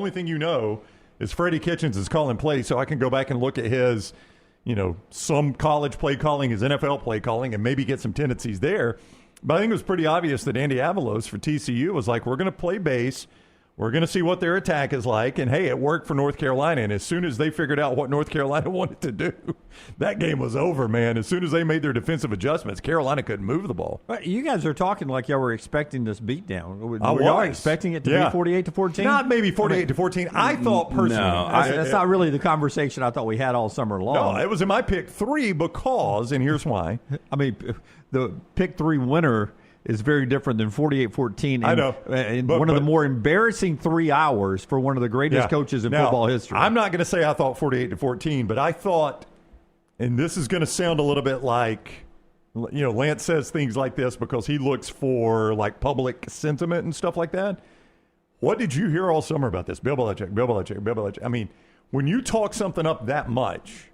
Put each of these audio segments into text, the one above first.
only thing you know is Freddie Kitchens is calling plays, so I can go back and look at his, some college play calling, his NFL play calling, and maybe get some tendencies there. But I think it was pretty obvious that Andy Avalos for TCU was like, we're going to play base. We're going to see what their attack is like. And, hey, it worked for North Carolina. And as soon as they figured out what North Carolina wanted to do, that game was over, man. As soon as they made their defensive adjustments, Carolina couldn't move the ball. You guys are talking like y'all were expecting this beatdown. Were I y'all was. expecting it to be 48-14? Not maybe 48-14. I thought personally. No, that's not really the conversation I thought we had all summer long. No, it was in my pick 3 because, and here's why. I mean, the pick 3 winner is very different than 48-14. I know. And one of the more embarrassing 3 hours for one of the greatest coaches in football history. I'm not going to say I thought 48-14, but I thought, and this is going to sound a little bit like, Lance says things like this because he looks for like public sentiment and stuff like that. What did you hear all summer about this? Bill Belichick. I mean, when you talk something up that much,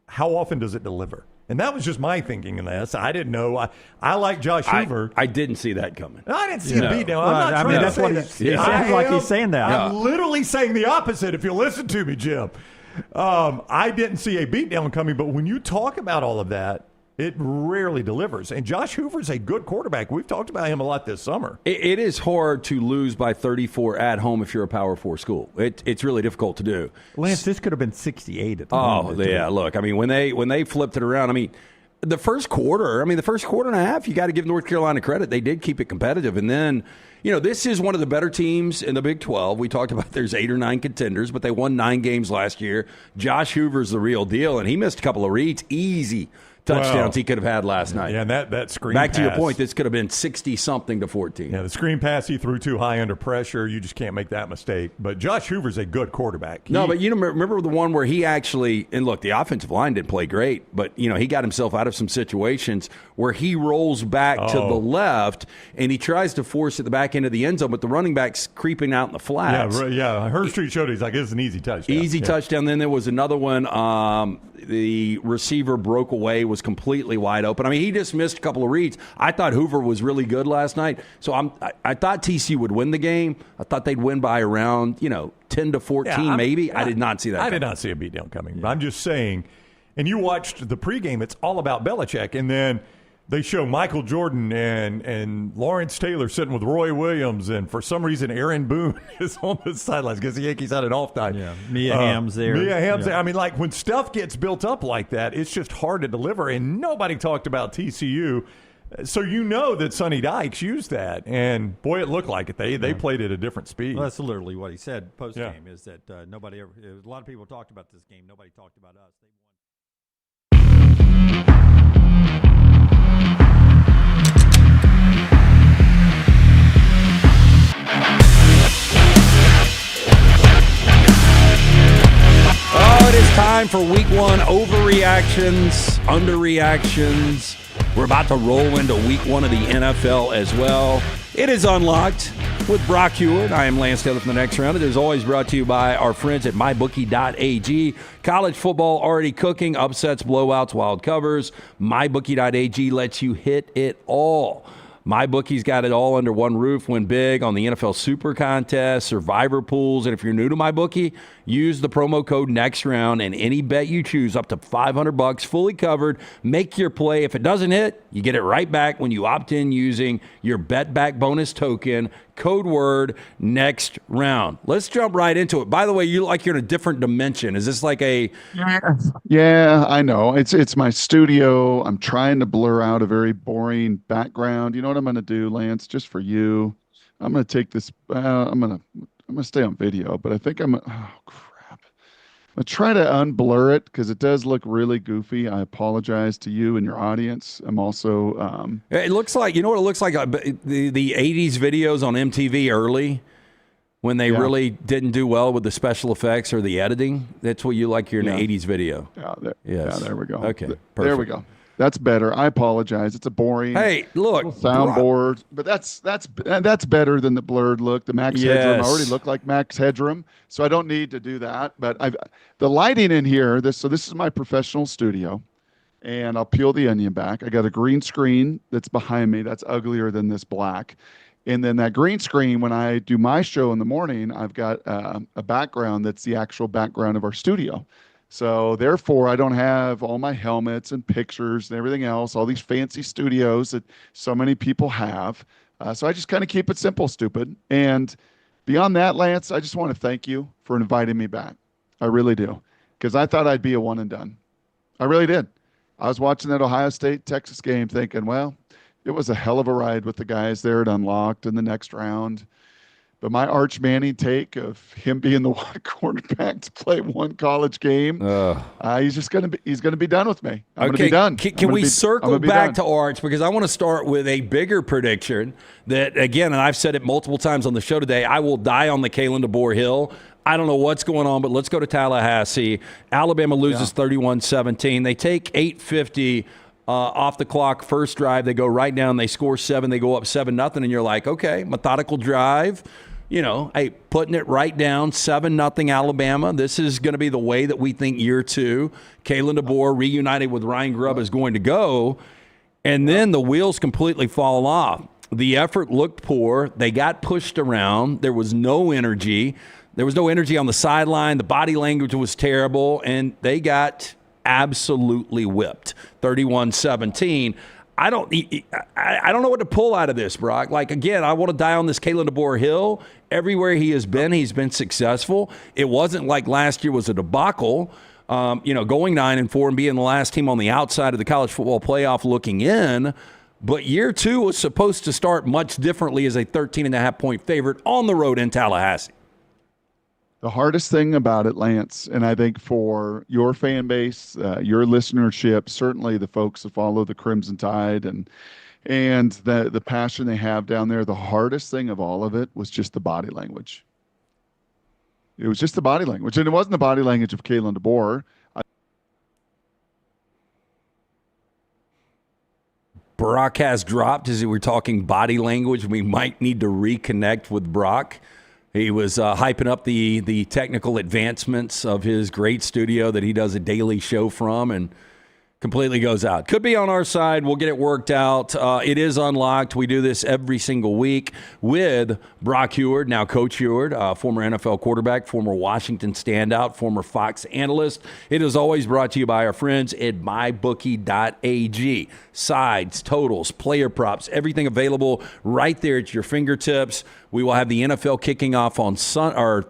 how often does it deliver? And that was just my thinking in this. I didn't know. I like Josh Hoover. I didn't see that coming. I didn't see a beatdown. I'm not trying to say that. It sounds like he's saying that. I'm literally saying the opposite if you listen to me, Jim. I didn't see a beatdown coming, but when you talk about all of that, it rarely delivers. And Josh Hoover's a good quarterback. We've talked about him a lot this summer. It is hard to lose by 34 at home if you're a Power 4 school. It's really difficult to do. Lance, this could have been 68 at the moment. Oh, yeah, look, I mean, when they flipped it around, I mean, the first quarter and a half, you got to give North Carolina credit. They did keep it competitive. And then, this is one of the better teams in the Big 12. We talked about there's 8 or 9 contenders, but they won 9 games last year. Josh Hoover's the real deal, and he missed a couple of reads. Easy touchdowns he could have had last night. Yeah, and that screen Back pass. to your point, this could have been 60-something to 14. Yeah, the screen pass he threw too high under pressure. You just can't make that mistake. But Josh Hoover's a good quarterback. But remember the one where he actually, and look, the offensive line didn't play great, but, he got himself out of some situations where he rolls back to the left and he tries to force at the back end of the end zone, but the running back's creeping out in the flats. Yeah. Herb Street showed it. He's like, it's an easy touchdown. Touchdown. Then there was another one. The receiver broke away, was completely wide open. I mean, he just missed a couple of reads. I thought Hoover was really good last night. So I thought TCU would win the game. I thought they'd win by around, 10-14 maybe. I did not see that. I did not see a beatdown coming. Yeah. I'm just saying, and you watched the pregame, it's all about Belichick. And then they show Michael Jordan and Lawrence Taylor sitting with Roy Williams, and for some reason Aaron Boone is on the sidelines because the Yankees had an off time. Yeah, Mia Hamm's there. There. I mean, like when stuff gets built up like that, it's just hard to deliver, and nobody talked about TCU. So that Sonny Dykes used that, and boy, it looked like it. They played at a different speed. Well, that's literally what he said post game. Is that nobody ever? A lot of people talked about this game. Nobody talked about us. They won. Oh, it is time for week 1 overreactions, underreactions. We're about to roll into week 1 of the NFL as well. It is Unlocked with Brock Huard. I am Lance Taylor from the Next Round. It is always brought to you by our friends at mybookie.ag. College football already cooking, upsets, blowouts, wild covers. Mybookie.ag lets you hit it all. MyBookie's got it all under one roof. Win big on the NFL Super Contest, Survivor pools, and if you're new to MyBookie, use the promo code NEXTROUND, and any bet you choose up to $500 fully covered. Make your play. If it doesn't hit, you get it right back when you opt in using your bet back bonus token. Code word next round. Let's jump right into it. By the way, you look like you're in a different dimension. Is this like a? Yeah, I know. It's my studio. I'm trying to blur out a very boring background. You know what I'm going to do, Lance? Just for you, I'm going to take this. I'm going to stay on video, but I think oh crap. I'm going to try to unblur it because it does look really goofy. I apologize to you and your audience. I'm also. It looks like, you know what it looks like? The 80s videos on MTV early when they really didn't do well with the special effects or the editing. That's what you like. You're in an 80s video. Yeah, there we go. Okay, perfect. There we go. That's better. I apologize. It's a boring. Hey, look, soundboard, but that's better than the blurred look. The Max Headroom already looked like Max Headroom, so I don't need to do that. But the lighting in here. This is my professional studio, and I'll peel the onion back. I got a green screen that's behind me. That's uglier than this black, And then that green screen, when I do my show in the morning, I've got a background that's the actual background of our studio. So therefore, I don't have all my helmets and pictures and everything else, all these fancy studios that so many people have. So I just kind of keep it simple, stupid. And beyond that, Lance, I just want to thank you for inviting me back. I really do. Because I thought I'd be a one and done. I really did. I was watching that Ohio State-Texas game thinking, well, it was a hell of a ride with the guys there at Unlocked in the next round. But my Arch Manning take of him being the one quarterback to play one college game, he's gonna be done with me. I'm gonna be done. Can we circle back to Arch, because I want to start with a bigger prediction that, again, and I've said it multiple times on the show today, I will die on the Kalen DeBoer hill. I don't know what's going on, but let's go to Tallahassee. Alabama loses 31-17. They take 8:50 off the clock, first drive. They go right down. They score 7. They go up 7-0, and you're like, okay, methodical drive. Hey, putting it right down, 7-0 Alabama. This is going to be the way that we think year 2. Kalen DeBoer reunited with Ryan Grubb is going to go, and then the wheels completely fall off. The effort looked poor. They got pushed around. There was no energy. There was no energy on the sideline. The body language was terrible, and they got absolutely whipped, 31-17. I don't know what to pull out of this, Brock. Like, again, I want to die on this Kalen DeBoer hill. Everywhere he has been, he's been successful. It wasn't like last year was a debacle. Going 9-4 and being the last team on the outside of the college football playoff looking in. But year 2 was supposed to start much differently as a 13.5-point favorite on the road in Tallahassee. The hardest thing about it, Lance, and I think for your fan base, your listenership, certainly the folks that follow the Crimson Tide and the passion they have down there, the hardest thing of all of it was just the body language. It was just the body language. And it wasn't the body language of Kalen DeBoer. Brock has dropped as we're talking body language. We might need to reconnect with Brock. He was hyping up the technical advancements of his great studio that he does a daily show from, and completely goes out. Could be on our side. We'll get it worked out. It is unlocked. We do this every single week with Brock Huard, now Coach Huard, former NFL quarterback, former Washington standout, former Fox analyst. It is always brought to you by our friends at mybookie.ag. Sides, totals, player props, everything available right there at your fingertips. We will have the NFL kicking off on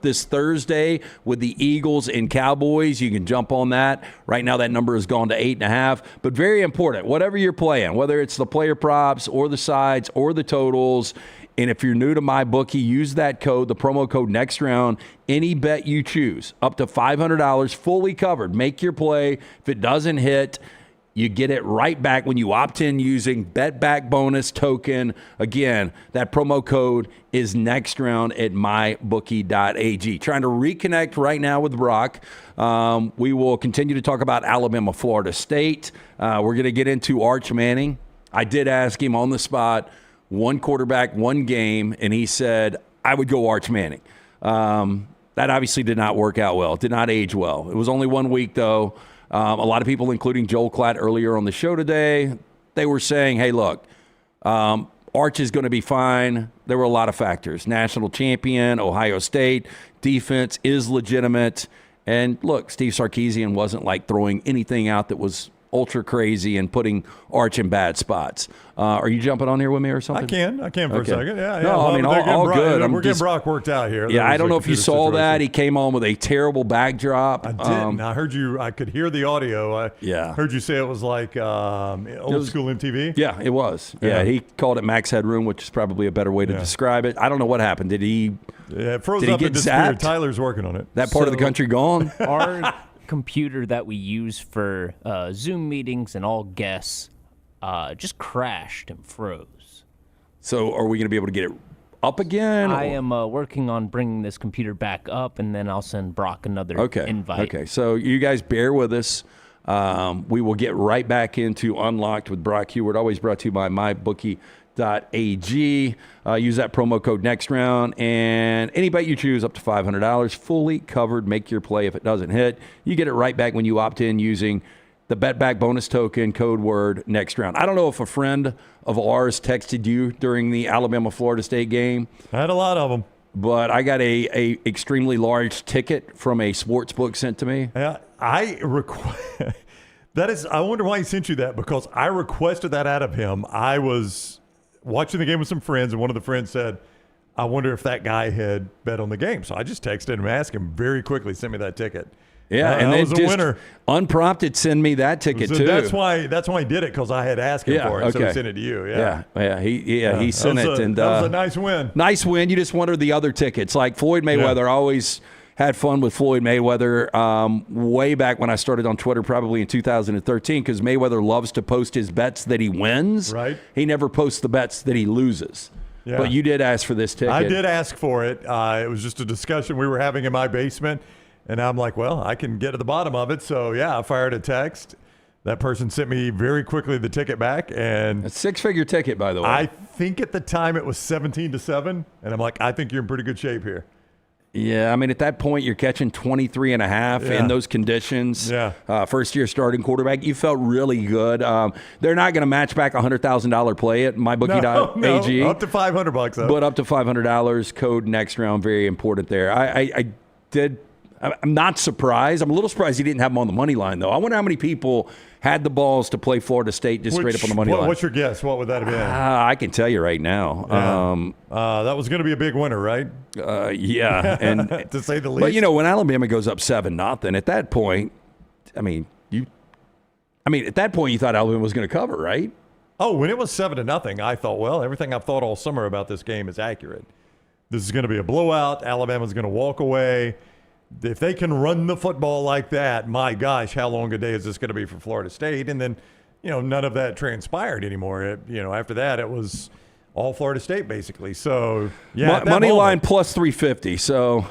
this Thursday with the Eagles and Cowboys. You can jump on that. Right now that number has gone to 8.5. But very important, whatever you're playing, whether it's the player props or the sides or the totals, and if you're new to MyBookie, use that code, the promo code next round. Any bet you choose, up to $500, fully covered. Make your play. If it doesn't hit, you get it right back when you opt in using Bet Back Bonus token. Again, that promo code is next round at mybookie.ag. Trying to reconnect right now with Brock. We will continue to talk about Alabama, Florida State. We're going to get into Arch Manning. I did ask him on the spot, one quarterback, one game, and he said, I would go Arch Manning. That obviously did not work out well. It did not age well. It was only 1 week, though. A lot of people, including Joel Klatt earlier on the show today, they were saying, hey, look, Arch is going to be fine. There were a lot of factors. National champion, Ohio State, defense is legitimate. And look, Steve Sarkisian wasn't like throwing anything out that was ultra crazy and putting Arch in bad spots. Are you jumping on here with me or something? I can for a second. Yeah. No, I mean, all good. We're getting Brock worked out here. Yeah, I don't know if you saw that. He came on with a terrible backdrop. I didn't. I heard you. I could hear the audio. I heard you say it was like old school MTV. Yeah, it was. Yeah, he called it max headroom, which is probably a better way to describe it. I don't know what happened. Did he? Yeah, it froze did he up get and disappeared. zapped? Tyler's working on it. That part of the country gone? Our computer that we use for Zoom meetings and all guests just crashed and froze. So are we going to be able to get it up again? I am working on bringing this computer back up, and then I'll send Brock another invite. Okay, so you guys bear with us. We will get right back into Unlocked with Brock Huard, always brought to you by MyBookie.ag. Use that promo code next round, and any bet you choose up to $500, fully covered. Make your play. If it doesn't hit, you get it right back when you opt in using the bet back bonus token, code word next round. I don't know if a friend of ours texted you during the Alabama-Florida State game. I had a lot of them. But I got a extremely large ticket from a sports book sent to me. Yeah, I wonder why he sent you that, because I requested that out of him. I was watching the game with some friends, and one of the friends said, I wonder if that guy had bet on the game. So I just texted him and asked him very quickly, send me that ticket. Yeah, and that then was a just winner. Unprompted send me that ticket So too. that's why he did it, because I had asked him for it. So he sent it to you. He sent it, and that was a nice win. Nice win. You just wondered the other tickets, like Floyd Mayweather. Always had fun with Floyd Mayweather. Way back when I started on Twitter, probably in 2013, because Mayweather loves to post his bets that he wins. Right. He never posts the bets that he loses. Yeah. But you did ask for this ticket. I did ask for it. It was just a discussion we were having in my basement. And I'm like, well, I can get to the bottom of it. So, yeah, I fired a text. That person sent me very quickly the ticket back. And a six-figure ticket, by the way. I think at the time it was 17-7. And I'm like, I think you're in pretty good shape here. Yeah, I mean, at that point, you're catching 23.5 in those conditions. Yeah. First-year starting quarterback. You felt really good. They're not going to match back a $100,000 play at mybookie.ag. No, up to $500. Though. But up to $500. Code next round, very important there. I'm not surprised. I'm a little surprised he didn't have him on the money line, though. I wonder how many people had the balls to play Florida State just straight up on the money line. What's your guess? What would that have been? I can tell you right now. Yeah. That was going to be a big winner, right? Yeah, and to say the least. But when Alabama goes up 7-0, at that point, at that point you thought Alabama was going to cover, right? Oh, when it was 7-0, I thought, well, everything I've thought all summer about this game is accurate. This is going to be a blowout. Alabama's going to walk away. If they can run the football like that, my gosh, how long a day is this going to be for Florida State? And then, none of that transpired anymore. After that, it was all Florida State basically. So, yeah. Money line plus 350. So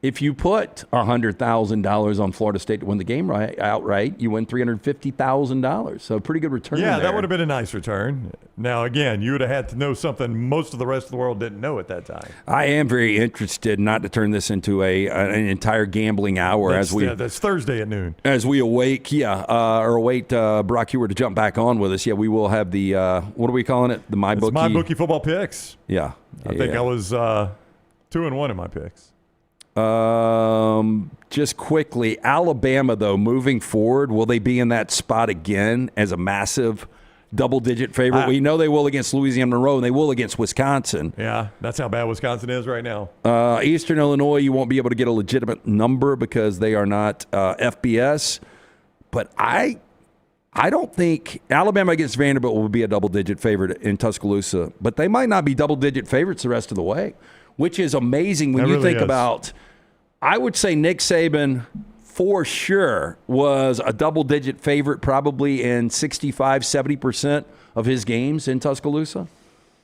if you put $100,000 on Florida State to win the game outright, you win $350,000. So pretty good return. Yeah, there. That would have been a nice return. Now, again, you would have had to know something most of the rest of the world didn't know at that time. I am very interested not to turn this into an entire gambling hour that's Thursday at noon. As we await Brock Huard to jump back on with us. Yeah, we will have the what are we calling it? The MyBookie. It's MyBookie football picks. Yeah, I think I was 2-1 in my picks. Just quickly, Alabama, though, moving forward, will they be in that spot again as a massive double-digit favorite? We know they will against Louisiana Monroe, and they will against Wisconsin. Yeah, that's how bad Wisconsin is right now. Eastern Illinois, you won't be able to get a legitimate number because they are not FBS. But I don't think Alabama against Vanderbilt will be a double-digit favorite in Tuscaloosa, but they might not be double-digit favorites the rest of the way, which is amazing when you think about. I would say Nick Saban for sure was a double-digit favorite probably in 65-70% of his games in Tuscaloosa.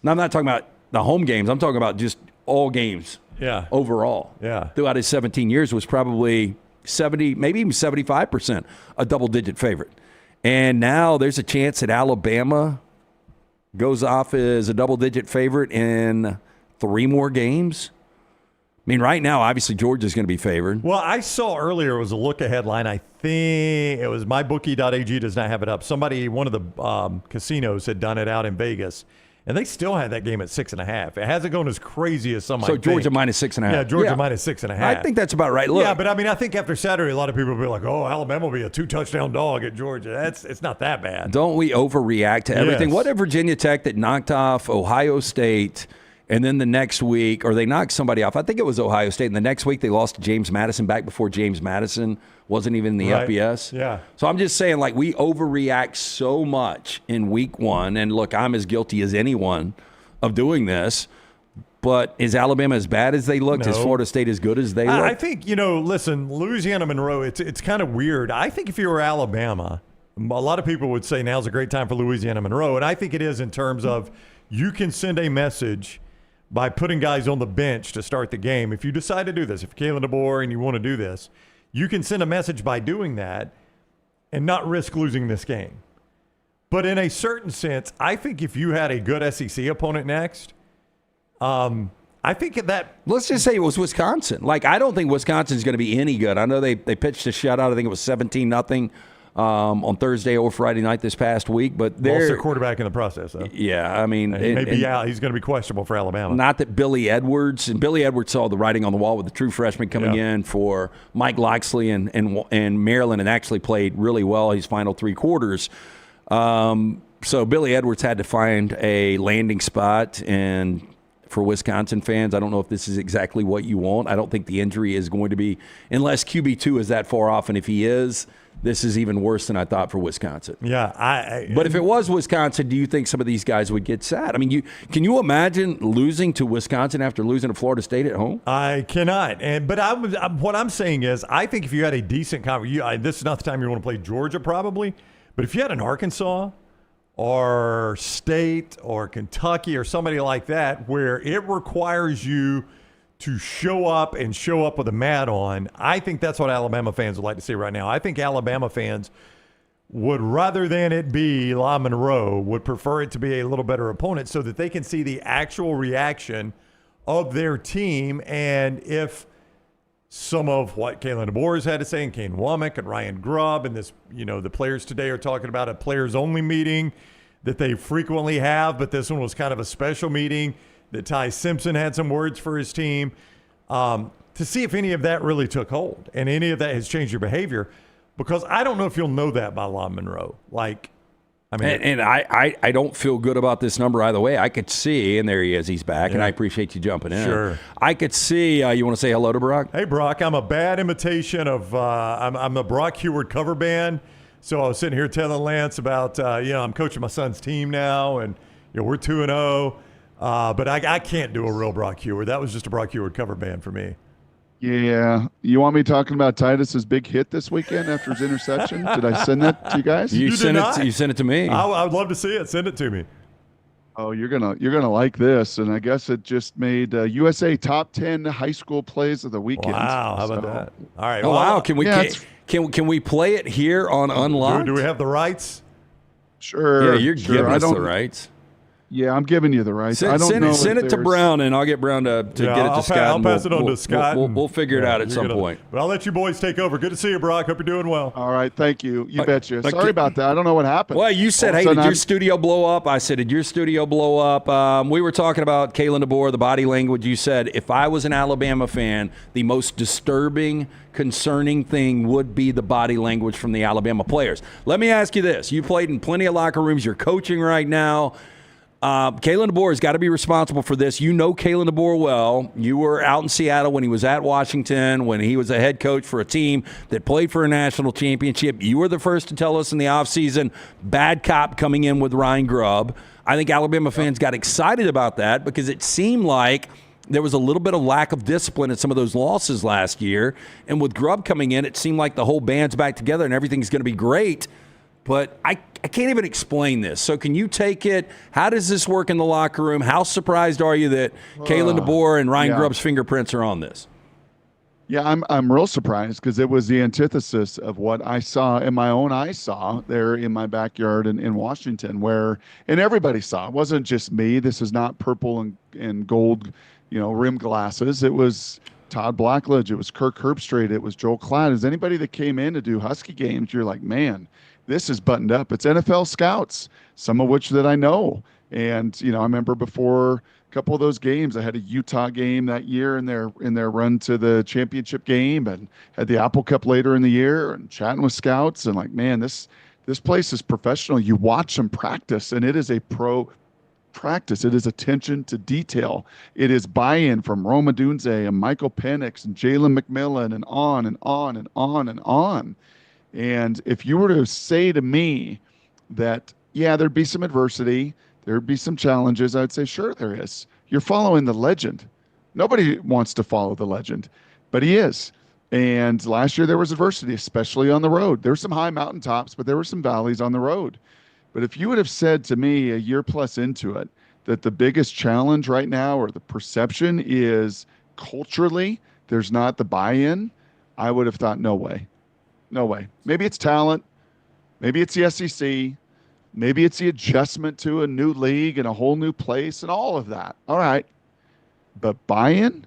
Now, I'm not talking about the home games. I'm talking about just all games overall. Yeah. Throughout his 17 years was probably 70, maybe even 75% a double-digit favorite. And now there's a chance that Alabama goes off as a double-digit favorite in 3 more games. I mean, right now, obviously, Georgia's going to be favored. Well, I saw earlier it was a look-ahead line. I think it was mybookie.ag does not have it up. One of the casinos had done it out in Vegas, and they still had that game at 6.5. It hasn't gone as crazy as some. So Georgia minus 6.5. Yeah, Georgia minus 6.5. I think that's about right. Look, yeah, but I think after Saturday, a lot of people will be like, "Oh, Alabama will be a 2-touchdown dog at Georgia." It's not that bad. Don't we overreact to everything? Yes. What if Virginia Tech that knocked off Ohio State? And then the next week, or they knocked somebody off. I think it was Ohio State. And the next week, they lost to James Madison back before James Madison wasn't even in the FBS. Yeah. So I'm just saying, we overreact so much in week 1. And look, I'm as guilty as anyone of doing this. But is Alabama as bad as they looked? No. Is Florida State as good as they looked? I think, listen, Louisiana Monroe, it's kind of weird. I think if you were Alabama, a lot of people would say now's a great time for Louisiana Monroe. And I think it is in terms of you can send a message by putting guys on the bench to start the game. If you decide to do this, if you're Kalen DeBoer and you want to do this, you can send a message by doing that and not risk losing this game. But in a certain sense, I think if you had a good SEC opponent next, I think that... Let's just say it was Wisconsin. I don't think Wisconsin's going to be any good. I know they pitched a shutout. I think it was 17-0 on Thursday or Friday night this past week. But Lost their quarterback in the process, though. Yeah, I mean, he may be out. He's going to be questionable for Alabama. Not that Billy Edwards saw the writing on the wall with the true freshman coming in for Mike Loxley and Maryland, and actually played really well his final 3 quarters. So Billy Edwards had to find a landing spot, and for Wisconsin fans, I don't know if this is exactly what you want. I don't think the injury is going to be, unless QB2 is that far off, and if he is, this is even worse than I thought for Wisconsin. Yeah, but if it was Wisconsin, do you think some of these guys would get sad? I mean, can you imagine losing to Wisconsin after losing to Florida State at home? I cannot. What I'm saying is, I think if you had a decent conference, this is not the time you want to play Georgia probably, but if you had an Arkansas or State or Kentucky or somebody like that where it requires you to show up with a mat on, I think that's what Alabama fans would like to see right now. I think Alabama fans would, rather than it be La Monroe, would prefer it to be a little better opponent so that they can see the actual reaction of their team. And if some of what Kalen DeBoer has had to say, and Kane Womack and Ryan Grubb, and this, the players today are talking about a players-only meeting that they frequently have, but this one was kind of a special meeting that Ty Simpson had some words for his team, to see if any of that really took hold and any of that has changed your behavior, because I don't know if you'll know that by La Monroe. I don't feel good about this number either way. I could see, and there he is, he's back, and I appreciate you jumping in. Sure. I could see, you want to say hello to Brock? Hey, Brock, I'm a bad imitation of, I'm the Brock Huard cover band. So I was sitting here telling Lance about, I'm coaching my son's team now, and, we're 2-0. But I can't do a real Brock Huard. That was just a Brock Huard cover band for me. Yeah. You want me talking about Titus's big hit this weekend after his interception? Did I send that to you guys? You sent it to me. I would love to see it. Send it to me. Oh, you're gonna like this, and I guess it just made USA top 10 high school plays of the weekend. Wow, how about that? All right. Oh, wow. Can we play it here on Unlocked? Do we have the rights? Sure. Yeah, you're giving us the rights. Yeah, I'm giving you the rights. Send it to Brown, and I'll get Brown to get it to Scott. I'll pass it on to Scott. We'll figure it out at some point. But I'll let you boys take over. Good to see you, Brock. Hope you're doing well. All right, thank you. You betcha. Sorry about that. I don't know what happened. Well, you said, hey, did your studio blow up? I said, did your studio blow up? We were talking about Kalen DeBoer, the body language. You said, if I was an Alabama fan, the most disturbing, concerning thing would be the body language from the Alabama players. Let me ask you this. You played in plenty of locker rooms. You're coaching right now. Kalen DeBoer has got to be responsible for this. You know Kalen DeBoer well. You were out in Seattle when he was at Washington, when he was a head coach for a team that played for a national championship. You were the first to tell us in the offseason, bad cop coming in with Ryan Grubb. I think Alabama fans got excited about that because it seemed like there was a little bit of lack of discipline at some of those losses last year. And with Grubb coming in, it seemed like the whole band's back together and everything's going to be great. But I can't even explain this. So can you take it? How does this work in the locker room? How surprised are you that Kalen DeBoer and Ryan Grubb's fingerprints are on this? Yeah, I'm real surprised because it was the antithesis of what I saw in my own eyes saw there in my backyard in Washington, and everybody saw. It wasn't just me. This is not purple and gold, rim glasses. It was Todd Blackledge. It was Kirk Herbstreit. It was Joel Klatt. As anybody that came in to do Husky games, you're like, man, this is buttoned up. It's NFL scouts, some of which that I know. And, I remember before a couple of those games, I had a Utah game that year in their run to the championship game, and had the Apple Cup later in the year, and chatting with scouts, and like, man, this place is professional. You watch them practice, and it is a pro practice. It is attention to detail. It is buy-in from Roma Dunze and Michael Penix and Jalen McMillan and on and on and on and on. And if you were to say to me that, yeah, there'd be some adversity, there'd be some challenges, I'd say, sure, there is. You're following the legend. Nobody wants to follow the legend, but he is. And last year there was adversity, especially on the road. There were some high mountaintops, but there were some valleys on the road. But if you would have said to me a year plus into it that the biggest challenge right now, or the perception, is culturally there's not the buy-in, I would have thought, no way. No way. Maybe it's talent. Maybe it's the SEC. Maybe it's the adjustment to a new league and a whole new place and all of that. All right. But buy-in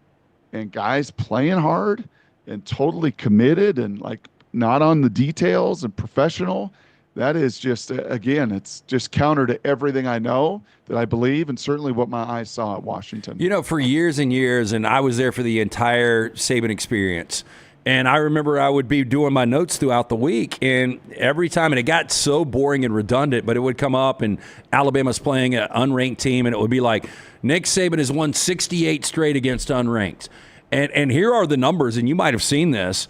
and guys playing hard and totally committed and like not on the details and professional. That is just, again, it's just counter to everything I know that I believe, and certainly what my eyes saw at Washington. You know, for years and years, and I was there for the entire Saban experience. And I remember I would be doing my notes throughout the week, and every time, and it got so boring and redundant, but it would come up, and Alabama's playing an unranked team, and it would be like, Nick Saban has won 68 straight against unranked. And here are the numbers, and you might have seen this,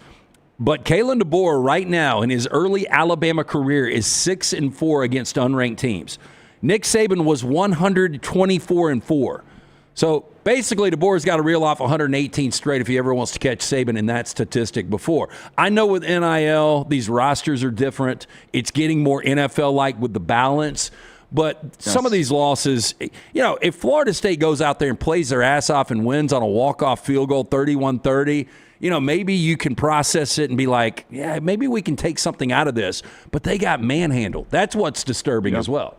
but Kalen DeBoer right now in his early Alabama career is 6-4 against unranked teams. Nick Saban was 124-4. So basically, DeBoer's got to reel off 118 straight if he ever wants to catch Saban in that statistic before. I know with NIL, these rosters are different. It's getting more NFL-like with the balance. But some of these losses, you know, if Florida State goes out there and plays their ass off and wins on a walk-off field goal 31-30, you know, maybe you can process it and be like, yeah, maybe we can take something out of this. But they got manhandled. That's what's disturbing as well.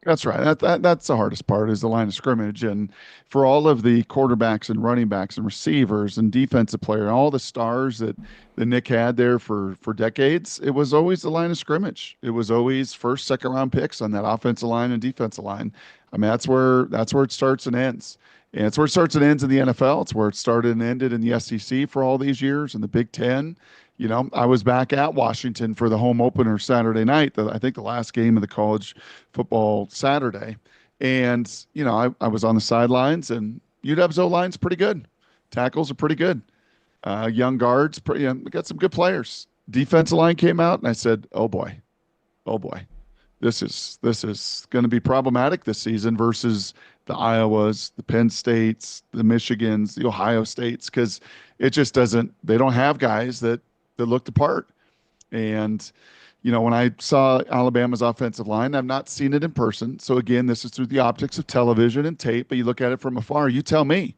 That's right. That's the hardest part is the line of scrimmage. And for all of the quarterbacks and running backs and receivers and defensive player, all the stars that Nick had there for decades, it was always the line of scrimmage. It was always first, second round picks on that offensive line and defensive line. I mean, that's where it starts and ends. And it's where it starts and ends in the NFL. It's where it started and ended in the SEC for all these years, in the Big Ten. You know, I was back at Washington for the home opener Saturday night, I think the last game of the college football Saturday. And, you know, I was on the sidelines, and UW's O-line's pretty good. Tackles are pretty good. Young guards, we got some good players. Defensive line came out, and I said, oh, boy. This is going to be problematic this season versus the Iowas, the Penn States, the Michigans, the Ohio States, because it just doesn't – they don't have guys that looked apart. And, you know, when I saw Alabama's offensive line, I've not seen it in person. So again, this is through the optics of television and tape, but you look at it from afar. You tell me,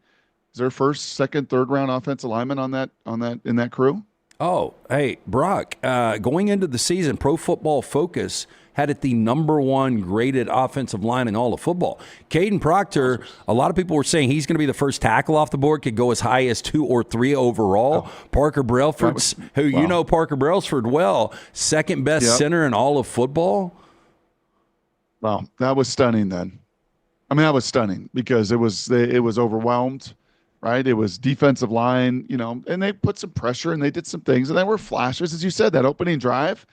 is there first, second, third round offensive lineman in that crew? Oh, hey, Brock, going into the season, Pro Football Focus had it the number one graded offensive line in all of football. Caden Proctor, a lot of people were saying he's going to be the first tackle off the board, could go as high as 2 or 3 overall. Oh. Parker Brailford, you know Parker Brailford well, second best center in all of football. Wow, that was stunning then. I mean, that was stunning because it was overwhelmed. Right. It was defensive line, you know, and they put some pressure and they did some things, and there were flashes, as you said, that opening drive.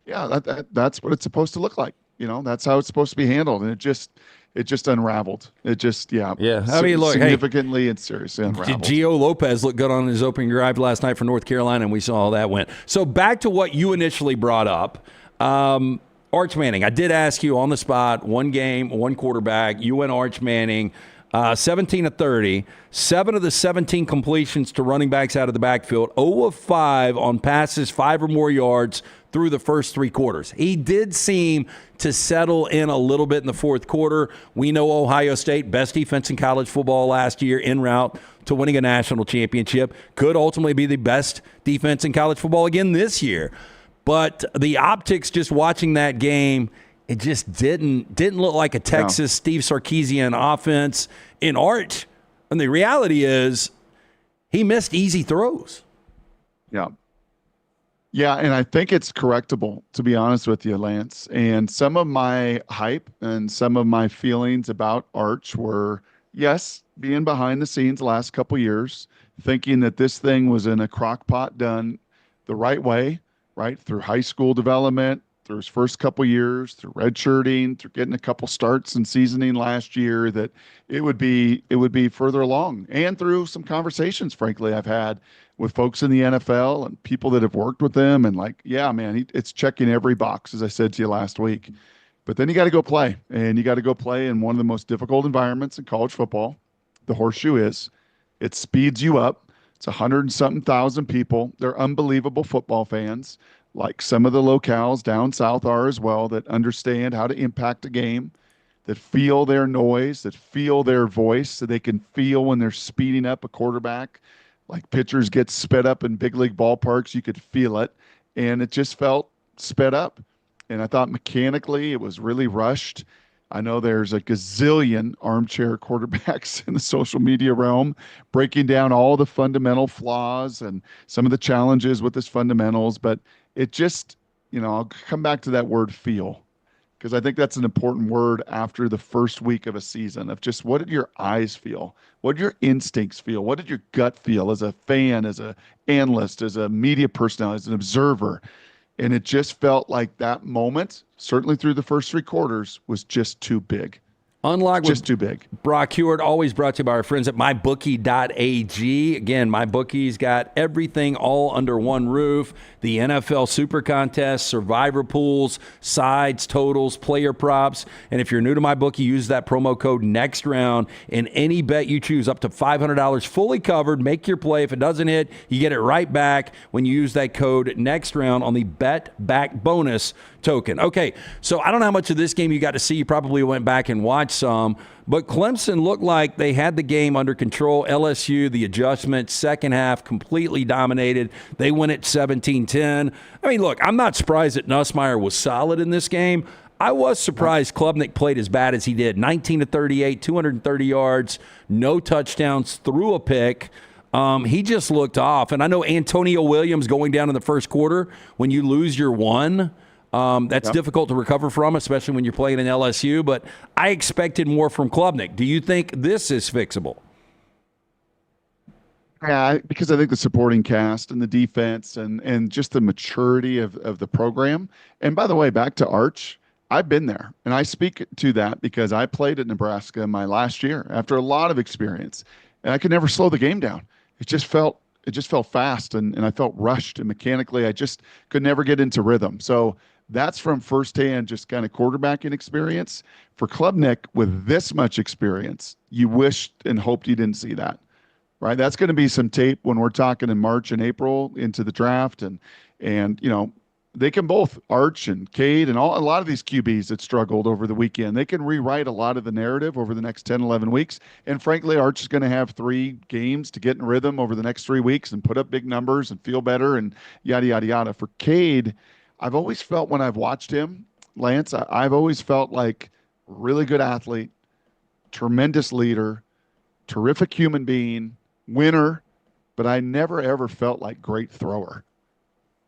Yeah, that's what it's supposed to look like. You know, that's how it's supposed to be handled. And it just unraveled. It just, I mean, look, significantly and seriously unraveled. Gio Lopez looked good on his opening drive last night for North Carolina, and we saw how that went. So back to what you initially brought up. Arch Manning, I did ask you on the spot, one game, one quarterback. You went Arch Manning. 17 of 30, 7 of the 17 completions to running backs out of the backfield, 0 of 5 on passes 5 or more yards through the first 3 quarters. He did seem to settle in a little bit in the fourth quarter. We know Ohio State, best defense in college football last year, en route to winning a national championship, could ultimately be the best defense in college football again this year. But the optics just watching that game, it just didn't look like a Texas Steve Sarkisian offense in Arch. And the reality is he missed easy throws. Yeah. Yeah, and I think it's correctable, to be honest with you, Lance. And some of my hype and some of my feelings about Arch were, yes, being behind the scenes the last couple years, thinking that this thing was in a crock pot done the right way, right, through high school development, through his first couple years, through redshirting, through getting a couple starts and seasoning last year, that it would be further along. And through some conversations, frankly, I've had with folks in the NFL and people that have worked with them, and like, yeah, man, it's checking every box, as I said to you last week. But then you got to go play, and you got to go play in one of the most difficult environments in college football. The Horseshoe is. It speeds you up. It's 100-something thousand people. They're unbelievable football fans, like some of the locales down south are as well, that understand how to impact a game, that feel their noise, that feel their voice, so they can feel when they're speeding up a quarterback. Like pitchers get sped up in big league ballparks, you could feel it, and it just felt sped up. And I thought mechanically it was really rushed. I know there's a gazillion armchair quarterbacks in the social media realm breaking down all the fundamental flaws and some of the challenges with his fundamentals, but it just, I'll come back to that word feel, because I think that's an important word after the first week of a season of just what did your eyes feel? What did your instincts feel? What did your gut feel as a fan, as an analyst, as a media personality, as an observer? And it just felt like that moment, certainly through the first 3 quarters, was just too big. Unlike just too big. Brock Huard, always brought to you by our friends at mybookie.ag. Again, MyBookie's got everything all under one roof. The NFL Super Contest, Survivor pools, sides, totals, player props. And if you're new to MyBookie, use that promo code NEXTROUND. And any bet you choose up to $500 fully covered. Make your play. If it doesn't hit, you get it right back when you use that code NEXTROUND on the Bet Back Bonus token. Okay, so I don't know how much of this game you got to see. You probably went back and watched some, but Clemson looked like they had the game under control. LSU, the adjustment, second half, completely dominated. They win at 17-10. I mean, look, I'm not surprised that Nussmeier was solid in this game. I was surprised Klubnik played as bad as he did. 19-38, 230 yards, no touchdowns, threw a pick. He just looked off. And I know Antonio Williams going down in the first quarter, when you lose your one, that's difficult to recover from, especially when you're playing in LSU. But I expected more from Klubnik. Do you think this is fixable? Yeah, because I think the supporting cast and the defense and just the maturity of the program. And by the way, back to Arch, I've been there. And I speak to that because I played at Nebraska my last year after a lot of experience. And I could never slow the game down. It just felt fast and I felt rushed. And mechanically, I just could never get into rhythm. So that's from firsthand, just kind of quarterbacking experience. For Klubnik, with this much experience, you wished and hoped you didn't see that, right? That's going to be some tape when we're talking in March and April into the draft, and they can both, Arch and Cade and a lot of these QBs that struggled over the weekend, they can rewrite a lot of the narrative over the next 10, 11 weeks. And frankly, Arch is going to have 3 games to get in rhythm over the next 3 weeks and put up big numbers and feel better and yada, yada, yada. For Cade, I've always felt when I've watched him, Lance, I've always felt like really good athlete, tremendous leader, terrific human being, winner, but I never ever felt like great thrower,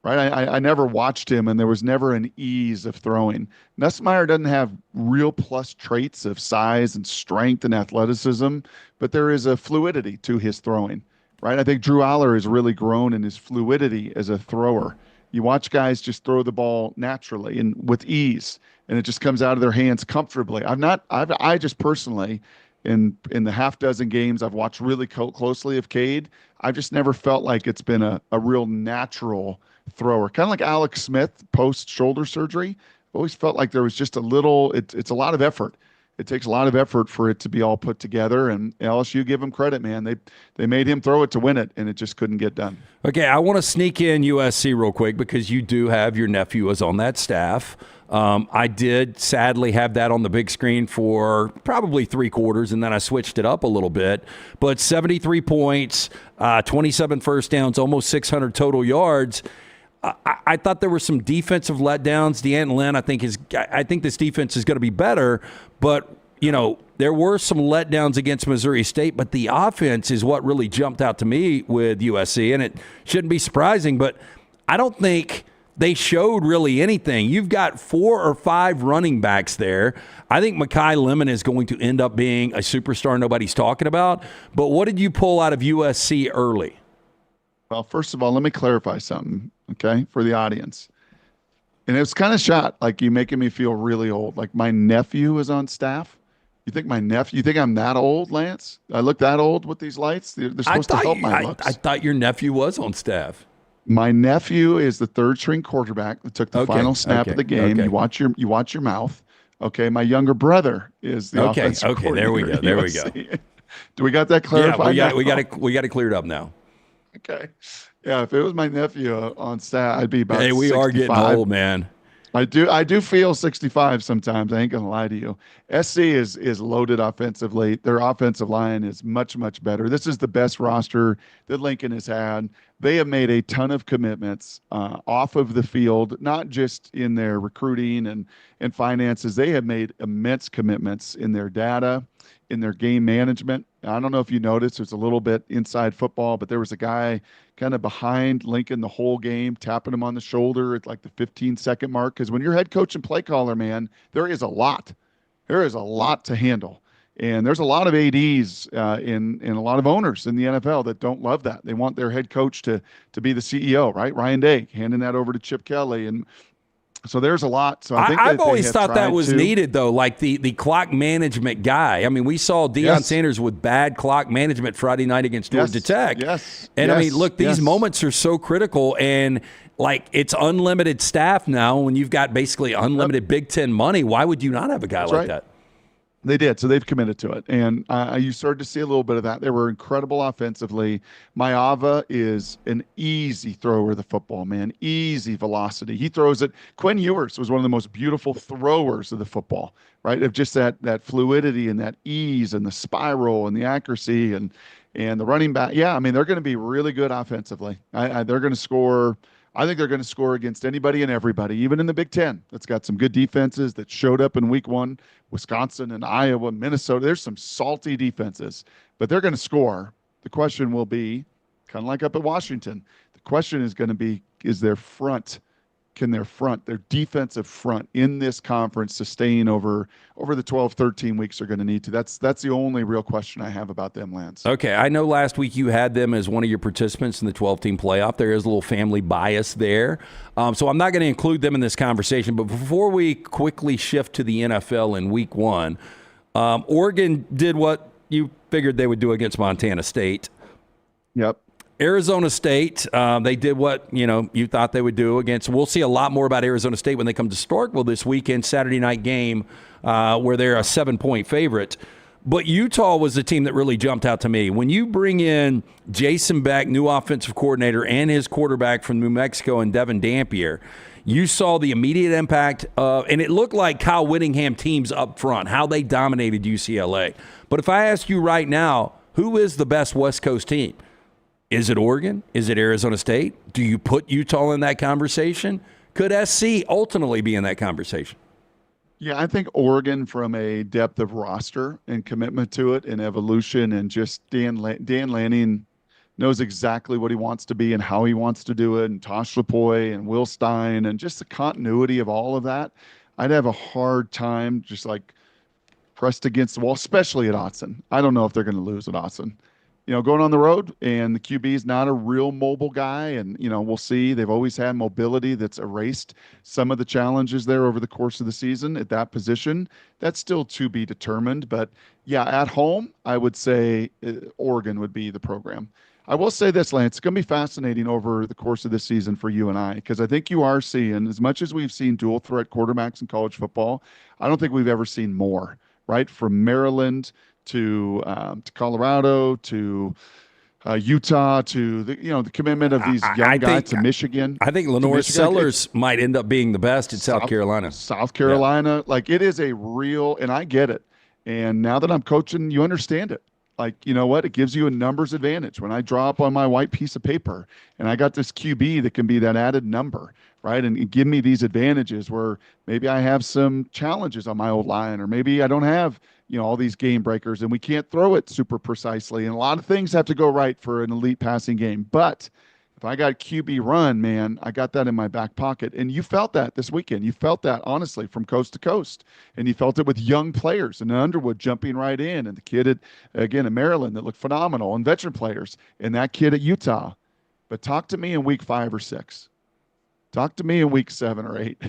right? I never watched him and there was never an ease of throwing. Nussmeier doesn't have real plus traits of size and strength and athleticism, but there is a fluidity to his throwing, right? I think Drew Aller has really grown in his fluidity as a thrower. You watch guys just throw the ball naturally and with ease, and it just comes out of their hands comfortably. I just personally, in the half dozen games I've watched really closely of Cade, I've just never felt like it's been a real natural thrower. Kind of like Alex Smith post shoulder surgery. I've always felt like there was just a little, it's a lot of effort. It takes a lot of effort for it to be all put together, and LSU, give him credit, man. They made him throw it to win it, and it just couldn't get done. Okay, I want to sneak in USC real quick because you do have your nephew is on that staff. I did sadly have that on the big screen for probably 3 quarters, and then I switched it up a little bit. But 73 points, 27 first downs, almost 600 total yards. I thought there were some defensive letdowns. Deanton Lynn, I think this defense is going to be better, but there were some letdowns against Missouri State, but the offense is what really jumped out to me with USC, and it shouldn't be surprising, but I don't think they showed really anything. You've got 4 or 5 running backs there. I think Mekhi Lemon is going to end up being a superstar nobody's talking about, but what did you pull out of USC early? Well, first of all, let me clarify something, okay, for the audience. And it was kind of shot like you making me feel really old. Like my nephew is on staff. You think I'm that old, Lance? I look that old with these lights? They're supposed to help my looks. I thought your nephew was on staff. My nephew is the 3rd-string quarterback that took the final snap of the game. Okay. You watch your mouth. Okay, my younger brother is the offensive coordinator. There we go. Do we got that clarified? Yeah, we got it cleared up now. Okay. Yeah, if it was my nephew on staff, I'd be about 65. We are getting old, man. I do feel 65 sometimes. I ain't gonna lie to you. SC is loaded offensively. Their offensive line is much, much better. This is the best roster that Lincoln has had. They have made a ton of commitments off of the field, not just in their recruiting and finances. They have made immense commitments in their data, in their game management. I don't know if you noticed, it's a little bit inside football, but there was a guy kind of behind Lincoln the whole game, tapping him on the shoulder at like the 15-second mark. Because when you're head coach and play caller, man, there is a lot. There is a lot to handle. And there's a lot of ADs in a lot of owners in the NFL that don't love that. They want their head coach to be the CEO, right? Ryan Day handing that over to Chip Kelly. And so there's a lot. So I think I've always thought that was needed, though, like the clock management guy. I mean, we saw Deion Sanders with bad clock management Friday night against Georgia Tech. And I mean, look, these moments are so critical, and like it's unlimited staff now. When you've got basically unlimited Big Ten money, why would you not have a guy like that? They did. So they've committed to it. And you started to see a little bit of that. They were incredible offensively. Mayava is an easy thrower of the football, man. Easy velocity. He throws it. Quinn Ewers was one of the most beautiful throwers of the football, right? Of just that fluidity and that ease and the spiral and the accuracy and the running back. Yeah, I mean, they're going to be really good offensively. They're going to score. I think they're going to score against anybody and everybody, even in the Big Ten. That's got some good defenses that showed up in week 1, Wisconsin and Iowa, Minnesota. There's some salty defenses, but they're going to score. The question will be, kind of like up at Washington, the question is going to be, is their defensive front in this conference sustain over the 12, 13 weeks they're going to need to? That's the only real question I have about them, Lance. Okay, I know last week you had them as one of your participants in the 12-team playoff. There is a little family bias there. So I'm not going to include them in this conversation. But before we quickly shift to the NFL in week 1, Oregon did what you figured they would do against Montana State. Yep. Arizona State, they did what you thought they would do against. We'll see a lot more about Arizona State when they come to Starkville this weekend, Saturday night game, where they're a 7-point favorite. But Utah was the team that really jumped out to me. When you bring in Jason Beck, new offensive coordinator, and his quarterback from New Mexico and Devin Dampier, you saw the immediate impact and it looked like Kyle Whittingham teams up front, how they dominated UCLA. But if I ask you right now, who is the best West Coast team? Is it Oregon? Is it Arizona State? Do you put Utah in that conversation? Could SC ultimately be in that conversation? Yeah, I think Oregon, from a depth of roster and commitment to it and evolution, and just Dan Lanning knows exactly what he wants to be and how he wants to do it, and Tosh Lapoy and Will Stein and just the continuity of all of that. I'd have a hard time just like pressed against the wall, especially at Autzen. I don't know if they're going to lose at Autzen. Going on the road, and the QB is not a real mobile guy, and we'll see. They've always had mobility that's erased some of the challenges there over the course of the season at that position. That's still to be determined, but yeah, at home, I would say Oregon would be the program. I will say this, Lance, it's going to be fascinating over the course of this season for you and I, because I think you are seeing, as much as we've seen dual threat quarterbacks in college football, I don't think we've ever seen more, right? From Maryland to Colorado, to Utah, to the commitment of these young guys to Michigan. I think Lenore Sellers might end up being the best at South Carolina. South Carolina, like it is a real, and I get it. And now that I'm coaching, you understand it. Like, you know what? It gives you a numbers advantage. When I draw up on my white piece of paper and I got this QB that can be that added number, right? And give me these advantages where maybe I have some challenges on my old line, or maybe I don't have, all these game breakers and we can't throw it super precisely. And a lot of things have to go right for an elite passing game. But if I got QB run, man, I got that in my back pocket. And you felt that this weekend. You felt that, honestly, from coast to coast. And you felt it with young players and Underwood jumping right in, and the kid at Maryland that looked phenomenal, and veteran players, and that kid at Utah. But talk to me in week 5 or 6. Talk to me in week 7 or 8.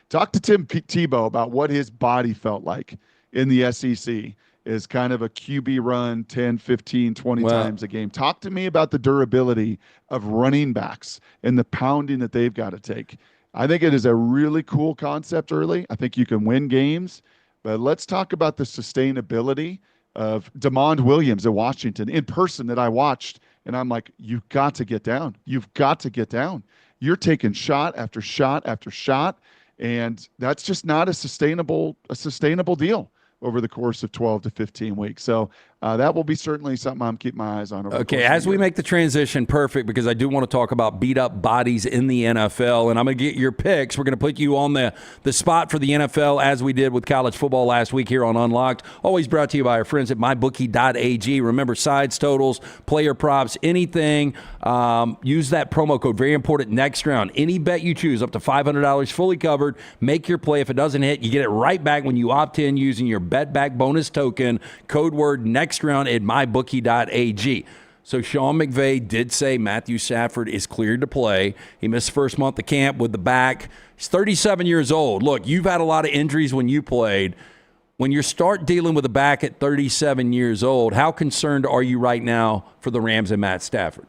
Talk to Tim Tebow about what his body felt like in the SEC is kind of a QB run 10, 15, 20 times a game. Talk to me about the durability of running backs and the pounding that they've got to take. I think it is a really cool concept early. I think you can win games, but let's talk about the sustainability of DeMond Williams at Washington in person that I watched, and I'm like, you've got to get down. You've got to get down. You're taking shot after shot after shot, And that's just not a sustainable deal over the course of 12 to 15 weeks. So that will be certainly something I'm keeping my eyes on. Okay, as we make the transition, perfect, because I do want to talk about beat-up bodies in the NFL, and I'm going to get your picks. We're going to put you on the spot for the NFL, as we did with college football last week here on Unlocked. Always brought to you by our friends at mybookie.ag. Remember, sides, totals, player props, anything. Use that promo code, very important, next round. Any bet you choose, up to $500 fully covered. Make your play. If it doesn't hit, you get it right back when you opt in using your bet back bonus token, code word next round at mybookie.ag. So Sean McVay did say Matthew Stafford is cleared to play. He missed the first month of camp with the back. He's 37 years old. Look, you've had a lot of injuries when you played. When you start dealing with a back at 37 years old, how concerned are you right now for the Rams and Matt Stafford?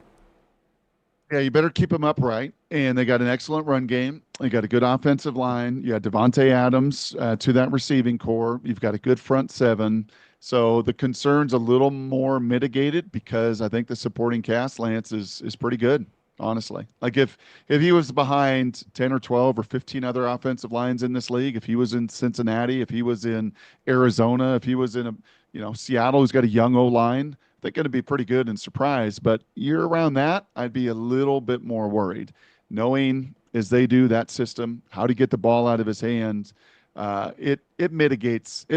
Yeah, you better keep them upright. And they got an excellent run game. They got a good offensive line. You got Devontae Adams to that receiving core. You've got a good front seven. So the concern's a little more mitigated because I think the supporting cast, Lance, is pretty good, honestly. Like if he was behind 10 or 12 or 15 other offensive lines in this league, if he was in Cincinnati, if he was in Arizona, if he was in Seattle, who's got a young O-line, they're going to be pretty good and surprised. But year around that, I'd be a little bit more worried, knowing as they do that system, how to get the ball out of his hands. It mitigates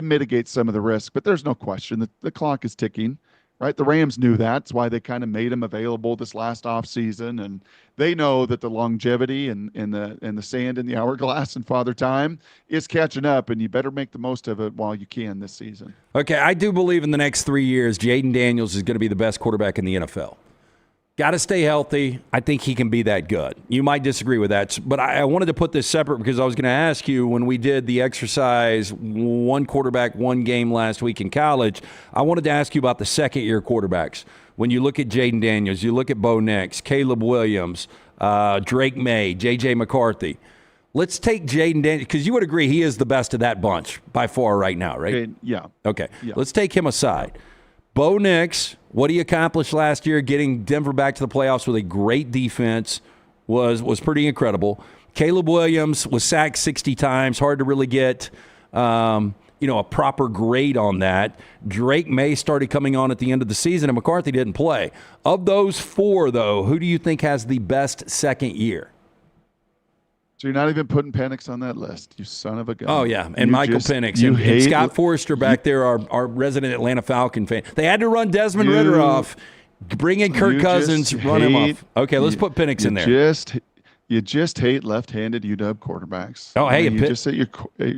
some of the risk, but there's no question that the clock is ticking, right? The Rams knew that. That's why they kind of made him available this last offseason, and they know that the longevity and the sand in the hourglass and Father Time is catching up, and you better make the most of it while you can this season. Okay, I do believe in the next 3 years, Jaden Daniels is going to be the best quarterback in the NFL. Got to stay healthy. I think he can be that good. You might disagree with that, but I wanted to put this separate because I was going to ask you when we did the exercise, one quarterback, one game last week in college, I wanted to ask you about the second-year quarterbacks. When you look at Jaden Daniels, you look at Bo Nix, Caleb Williams, Drake May, J.J. McCarthy. Let's take Jaden Daniels, because you would agree he is the best of that bunch by far right now, right? Yeah. Okay. Yeah. Let's take him aside. Bo Nix, what he accomplished last year, getting Denver back to the playoffs with a great defense, was pretty incredible. Caleb Williams was sacked 60 times. Hard to really get a proper grade on that. Drake May started coming on at the end of the season, and McCarthy didn't play. Of those four, though, who do you think has the best second year? So you're not even putting Penix on that list, you son of a gun. Oh, yeah, and Michael Penix. And Scott Forrester back there, our resident Atlanta Falcon fan. They had to run Desmond Ridder off, bring in Kirk Cousins, run him off. Okay, let's put Penix in there. You just hate left-handed UW quarterbacks. Oh, hey. You just at your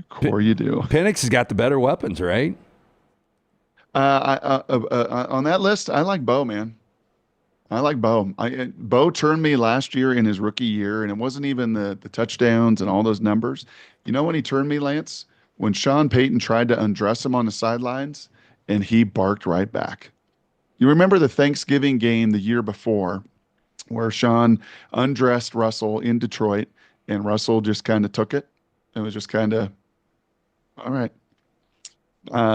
core you do. Penix has got the better weapons, right? On that list, I like Bo, man. I like Bo. Bo turned me last year in his rookie year, and it wasn't even the touchdowns and all those numbers. You know when he turned me, Lance? When Sean Payton tried to undress him on the sidelines, and he barked right back. You remember the Thanksgiving game the year before where Sean undressed Russell in Detroit, and Russell just kind of took it? It was just kind of, all right.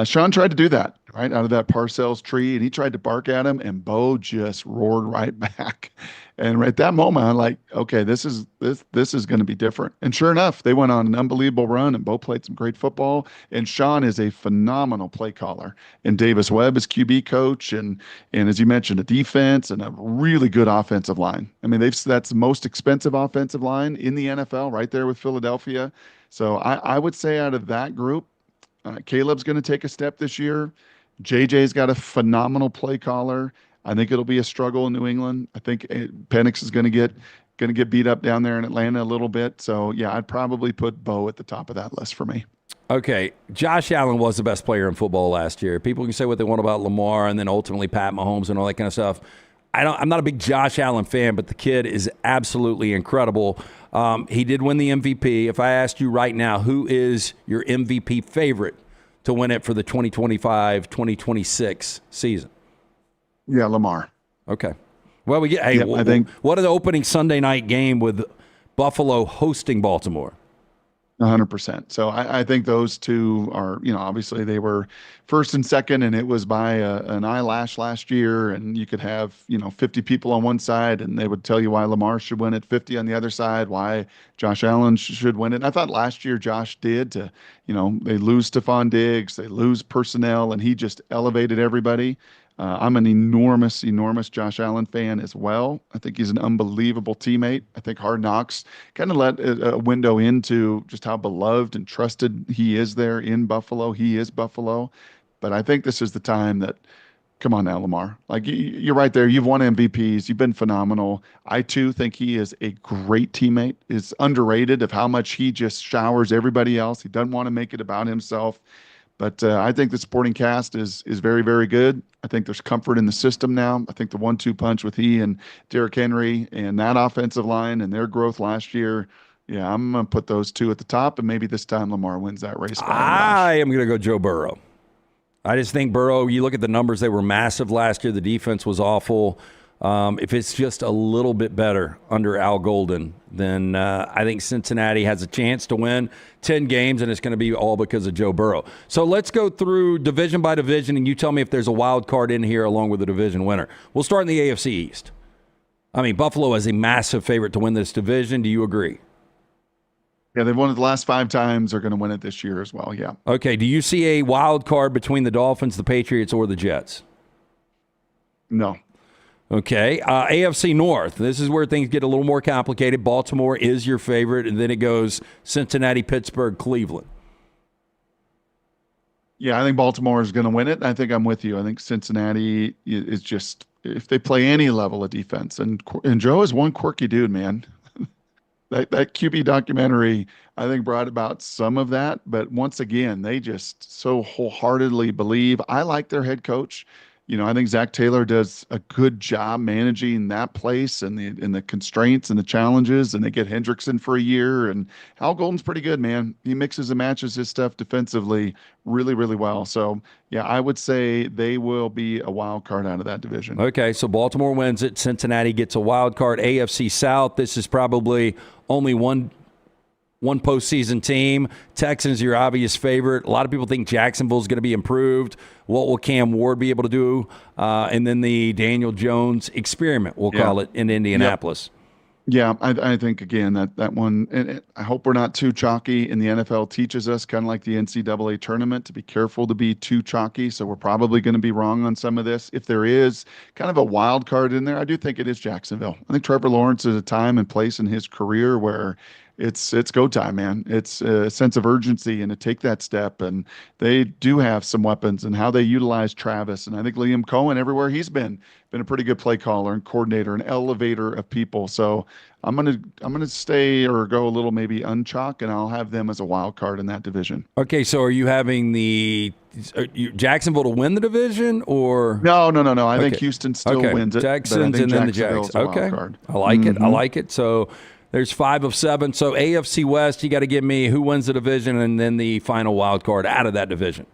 Sean tried to do that, right, out of that Parcells tree, and he tried to bark at him, and Bo just roared right back. And right at that moment, I'm like, okay, this is going to be different. And sure enough, they went on an unbelievable run, and Bo played some great football. And Sean is a phenomenal play caller. And Davis Webb is QB coach, and as you mentioned, a defense and a really good offensive line. I mean, that's the most expensive offensive line in the NFL, right there with Philadelphia. So I would say out of that group, Caleb's going to take a step this year. JJ's got a phenomenal play caller. I think it'll be a struggle in New England. I think Penix is going to get beat up down there in Atlanta a little bit. So yeah, I'd probably put Bo at the top of that list for me. Okay, Josh Allen was the best player in football last year. People can say what they want about Lamar and then ultimately Pat Mahomes and all that kind of stuff. I'm not a big Josh Allen fan, but the kid is absolutely incredible. He did win the MVP. If I asked you right now, who is your MVP favorite to win it for the 2025-2026 season? Yeah, Lamar. Okay. Well, I think what an opening Sunday night game with Buffalo hosting Baltimore. 100%. So I think those two are, obviously they were first and second, and it was by an eyelash last year. And you could have, 50 people on one side, and they would tell you why Lamar should win it, 50 on the other side, why Josh Allen should win it. And I thought last year Josh did they lose Stephon Diggs, they lose personnel, and he just elevated everybody. I'm an enormous Josh Allen fan as well. I think he's an unbelievable teammate. I think Hard Knocks kind of let a window into just how beloved and trusted he is there in Buffalo. He is Buffalo. But I think this is the time that, come on now, Lamar. Like, you're right there. You've won MVPs. You've been phenomenal. I, too, think he is a great teammate. Is underrated of how much he just showers everybody else. He doesn't want to make it about himself. But I think the supporting cast is very, very good. I think there's comfort in the system now. I think the 1-2 punch with he and Derrick Henry and that offensive line and their growth last year, yeah, I'm going to put those two at the top, and maybe this time Lamar wins that race. I am going to go Joe Burrow. I just think Burrow, you look at the numbers, they were massive last year. The defense was awful. If it's just a little bit better under Al Golden, then I think Cincinnati has a chance to win 10 games, and it's going to be all because of Joe Burrow. So let's go through division by division, and you tell me if there's a wild card in here along with the division winner. We'll start in the AFC East. I mean, Buffalo is a massive favorite to win this division. Do you agree? Yeah, they've won it the last 5 times. They're going to win it this year as well, yeah. Okay, do you see a wild card between the Dolphins, the Patriots, or the Jets? No. Okay, AFC North. This is where things get a little more complicated. Baltimore is your favorite, and then it goes Cincinnati, Pittsburgh, Cleveland. Yeah, I think Baltimore is going to win it. I think I'm with you. I think Cincinnati is just, if they play any level of defense, and Joe is one quirky dude, man. That QB documentary, I think, brought about some of that. But once again, they just so wholeheartedly believe. I like their head coach. I think Zach Taylor does a good job managing that place and the constraints and the challenges, and they get Hendrickson for a year. And Al Golden's pretty good, man. He mixes and matches his stuff defensively really, really well. So, yeah, I would say they will be a wild card out of that division. Okay, so Baltimore wins it. Cincinnati gets a wild card. AFC South, this is probably only one postseason team. Texans, your obvious favorite. A lot of people think Jacksonville's going to be improved. What will Cam Ward be able to do? And then the Daniel Jones experiment, we'll call it, in Indianapolis. Yeah, I think, again, that one, and I hope we're not too chalky. And the NFL teaches us, kind of like the NCAA tournament, to be careful to be too chalky. So we're probably going to be wrong on some of this. If there is kind of a wild card in there, I do think it is Jacksonville. I think Trevor Lawrence is a time and place in his career where it's go time, man. It's a sense of urgency and to take that step. And they do have some weapons and how they utilize Travis. And I think Liam Cohen, everywhere he's been a pretty good play caller and coordinator, an elevator of people. So I'm gonna stay or go a little maybe unchalk, and I'll have them as a wild card in that division. Okay, so are you having Jacksonville to win the division, or no? I think Houston still wins it. Texans and then the Jags. Okay, I like it. I like it. So there's 5 of 7. So AFC West, you got to give me who wins the division and then the final wild card out of that division.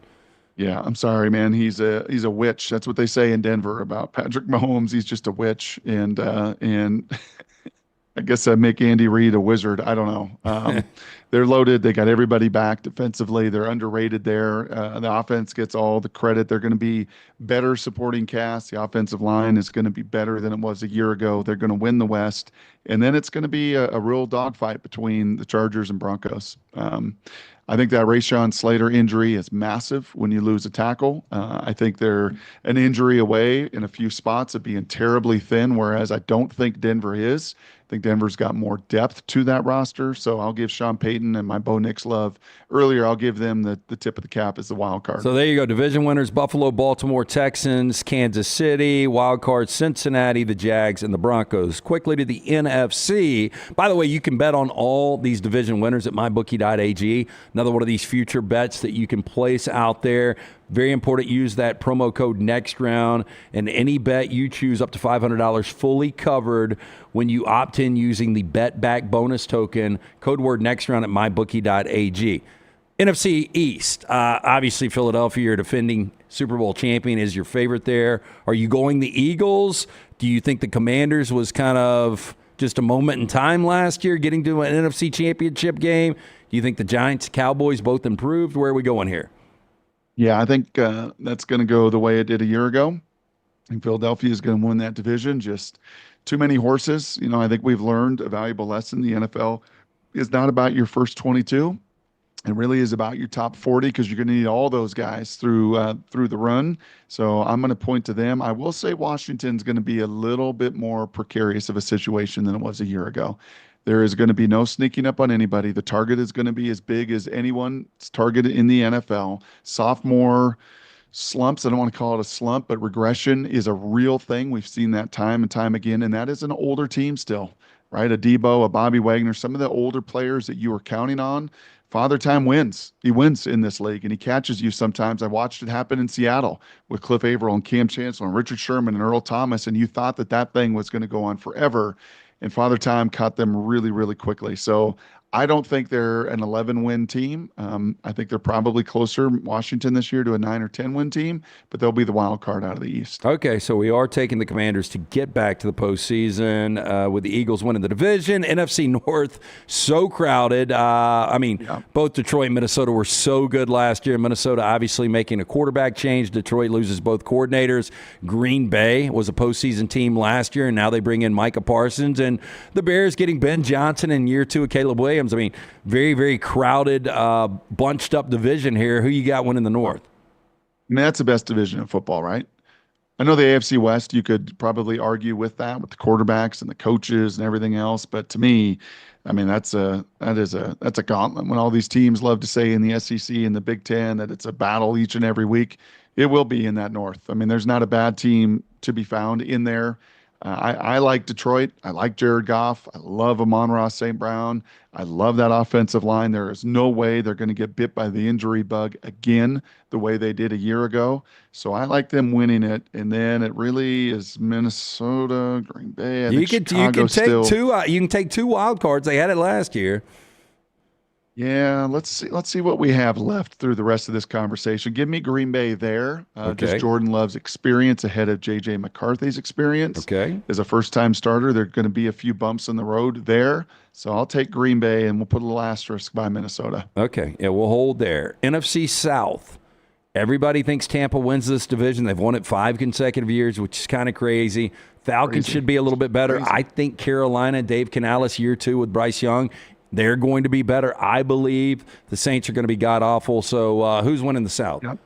Yeah, I'm sorry, man. He's a witch. That's what they say in Denver about Patrick Mahomes. He's just a witch, and I guess I make Andy Reid a wizard. I don't know. They're loaded. They got everybody back defensively. They're underrated there. The offense gets all the credit. They're going to be better supporting cast. The offensive line is going to be better than it was a year ago. They're going to win the West. And then it's going to be a real dogfight between the Chargers and Broncos. I think that Rashawn Slater injury is massive when you lose a tackle. I think they're an injury away in a few spots of being terribly thin, whereas I don't think Denver is. I think Denver's got more depth to that roster. So I'll give Sean Payton and my Bo Nix love earlier. I'll give them the tip of the cap as the wild card. So there you go. Division winners: Buffalo, Baltimore, Texans, Kansas City. Wild card: Cincinnati, the Jags, and the Broncos. Quickly to the NFC. By the way, you can bet on all these division winners at mybookie.ag. Another one of these future bets that you can place out there. Very important, use that promo code NEXTROUND, and any bet you choose up to $500 fully covered when you opt in using the Bet Back bonus token, code word NEXTROUND at mybookie.ag. NFC East, obviously Philadelphia, your defending Super Bowl champion, is your favorite there. Are you going the Eagles? Do you think the Commanders was kind of just a moment in time last year, getting to an NFC Championship game? Do you think the Giants, Cowboys both improved? Where are we going here? Yeah, I think that's going to go the way it did a year ago. I think Philadelphia is going to win that division. Just too many horses. I think we've learned a valuable lesson. The NFL is not about your first 22. It really is about your top 40 because you're going to need all those guys through the run. So I'm going to point to them. I will say Washington's going to be a little bit more precarious of a situation than it was a year ago. There is going to be no sneaking up on anybody. The target is going to be as big as anyone's target in the NFL. Sophomore slumps, I don't want to call it a slump, but regression is a real thing. We've seen that time and time again, and that is an older team still, right? A Debo, a Bobby Wagner, some of the older players that you were counting on. Father Time wins. He wins in this league, and he catches you sometimes. I watched it happen in Seattle with Cliff Averill and Cam Chancellor and Richard Sherman and Earl Thomas, and you thought that thing was going to go on forever, and Father Time caught them really, really quickly. So I don't think they're an 11-win team. I think they're probably closer, Washington this year, to a 9 or 10-win team, but they'll be the wild card out of the East. Okay, so we are taking the Commanders to get back to the postseason with the Eagles winning the division. NFC North, so crowded. Both Detroit and Minnesota were so good last year. Minnesota obviously making a quarterback change. Detroit loses both coordinators. Green Bay was a postseason team last year, and now they bring in Micah Parsons. And the Bears getting Ben Johnson in year 2 of Caleb Williams. I mean, very, very crowded, bunched up division here. Who you got winning the North? I mean, that's the best division in football, right? I know the AFC West, you could probably argue with that, with the quarterbacks and the coaches and everything else. But to me, I mean, that's a gauntlet. When all these teams love to say in the SEC and the Big Ten that it's a battle each and every week, it will be in that North. I mean, there's not a bad team to be found in there. I like Detroit. I like Jared Goff. I love Amon-Ra St. Brown. I love that offensive line. There is no way they're going to get bit by the injury bug again the way they did a year ago. So I like them winning it. And then it really is Minnesota, Green Bay. You can take two wild cards. They had it last year. Yeah, let's see what we have left through the rest of this conversation. Give me Green Bay there. Just Jordan Love's experience ahead of J.J. McCarthy's experience. Okay. As a first-time starter, there are going to be a few bumps in the road there. So I'll take Green Bay, and we'll put a little asterisk by Minnesota. Okay, yeah, we'll hold there. NFC South. Everybody thinks Tampa wins this division. They've won it 5 consecutive years, which is kind of crazy. Falcons should be a little bit better. I think Carolina, Dave Canales, year 2 with Bryce Young, they're going to be better. I believe the Saints are going to be god-awful. So who's winning the South? Yep.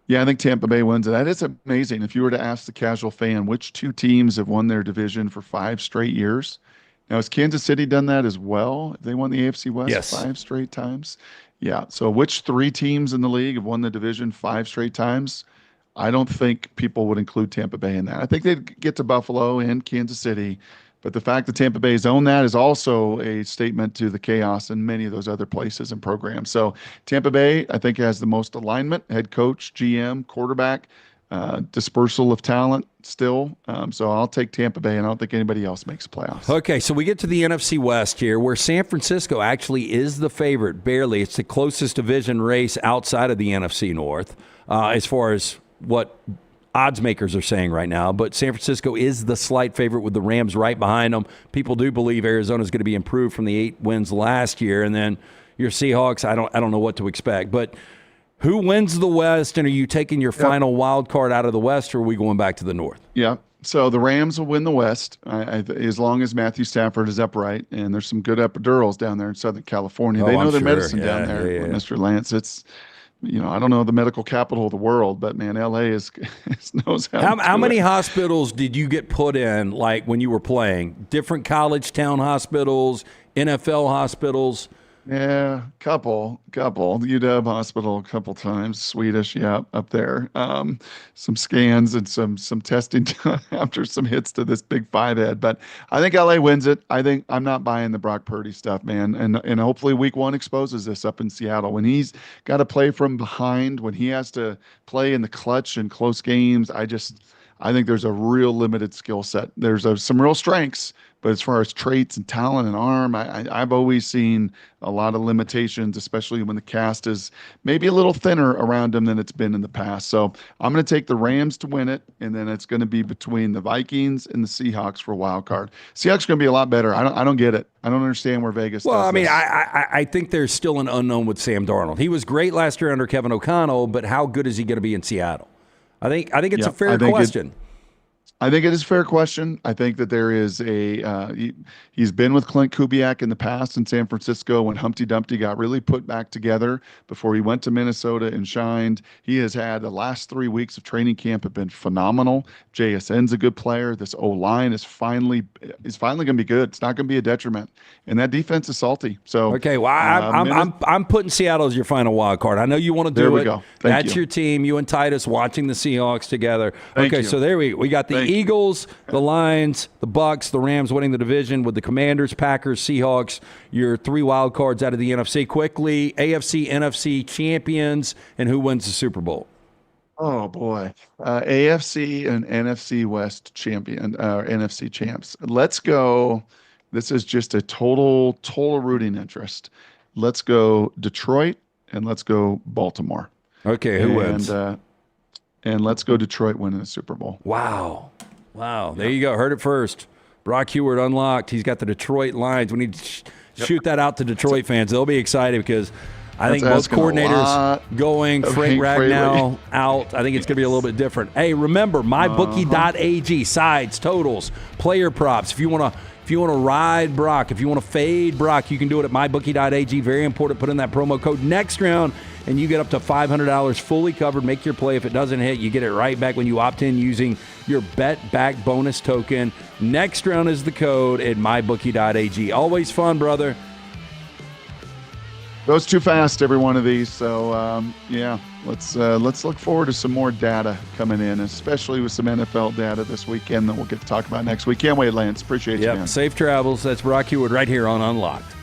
Yeah, I think Tampa Bay wins it. That is amazing. If you were to ask the casual fan, which 2 teams have won their division for 5 straight years? Now, has Kansas City done that as well? Have they won the AFC West 5 straight times? Yeah. So which 3 teams in the league have won the division 5 straight times? I don't think people would include Tampa Bay in that. I think they'd get to Buffalo and Kansas City. But the fact that Tampa Bay's owned that is also a statement to the chaos in many of those other places and programs. So Tampa Bay, I think, has the most alignment, head coach, GM, quarterback, dispersal of talent still. So I'll take Tampa Bay, and I don't think anybody else makes playoffs. Okay, so we get to the NFC West here, where San Francisco actually is the favorite, barely. It's the closest division race outside of the NFC North as far as what odds makers are saying right now, but San Francisco is the slight favorite with the Rams right behind them. People do believe Arizona is going to be improved from the 8 wins last year, and then your Seahawks, I don't know what to expect. But who wins the West, and are you taking your final wild card out of the West, or are we going back to the North? Yeah. So the Rams will win the West as long as Matthew Stafford is upright, and there's some good epidurals down there in Southern California. They know their medicine down there, Mr. Lance. It's I don't know the medical capital of the world, but man, LA knows how. How many hospitals did you get put in, like when you were playing? Different college town hospitals, NFL hospitals? Yeah, couple. UW Hospital a couple times. Swedish, up there. Some scans and some testing after some hits to this big 5-head. But I think LA wins it. I think I'm not buying the Brock Purdy stuff, man. And hopefully week 1 exposes this up in Seattle. When he's got to play from behind, when he has to play in the clutch and close games, I I think there's a real limited skill set. There's some real strengths, but as far as traits and talent and arm, I've always seen a lot of limitations, especially when the cast is maybe a little thinner around him than it's been in the past. So I'm going to take the Rams to win it, and then it's going to be between the Vikings and the Seahawks for a wild card. Seahawks are going to be a lot better. I don't get it. I don't understand where Vegas. Well, does I mean, this. I think there's still an unknown with Sam Darnold. He was great last year under Kevin O'Connell, but how good is he going to be in Seattle? I think it's a fair question. I think it is a fair question. I think that there is he's been with Clint Kubiak in the past in San Francisco when Humpty Dumpty got really put back together before he went to Minnesota and shined. He has had the last 3 weeks of training camp have been phenomenal. JSN's a good player. This O-line is finally going to be good. It's not going to be a detriment. And that defense is salty. So okay, well, I'm putting Seattle as your final wild card. I know you want to do it. There we go. That's your team. You and Titus watching the Seahawks together. Thank you. So there we got the Eagles, the Lions, the Bucks, the Rams winning the division with the Commanders, Packers, Seahawks, your 3 wild cards out of the NFC. Quickly, AFC, NFC champions, and who wins the Super Bowl? Oh boy, AFC and NFC West champion, NFC champs. Let's go. This is just a total rooting interest. Let's go Detroit and let's go Baltimore. Okay, who wins? And let's go Detroit winning the Super Bowl. Wow. There you go. Heard it first. Brock Huard unlocked. He's got the Detroit Lions. We need to shoot that out to Detroit fans. They'll be excited because I think both coordinators going, Frank Ragnow out. I think it's going to be a little bit different. Hey, remember, mybookie.ag, sides, totals, player props. If you want to ride Brock, if you want to fade Brock, you can do it at mybookie.ag. Very important. Put in that promo code next round, and you get up to $500 fully covered. Make your play. If it doesn't hit, you get it right back when you opt in using your bet back bonus token. Next round is the code at mybookie.ag. Always fun, brother. Goes too fast, every one of these. So, let's look forward to some more data coming in, especially with some NFL data this weekend that we'll get to talk about next week. Can't wait, Lance. Appreciate you, man. Safe travels. That's Brock Huard right here on Unlocked.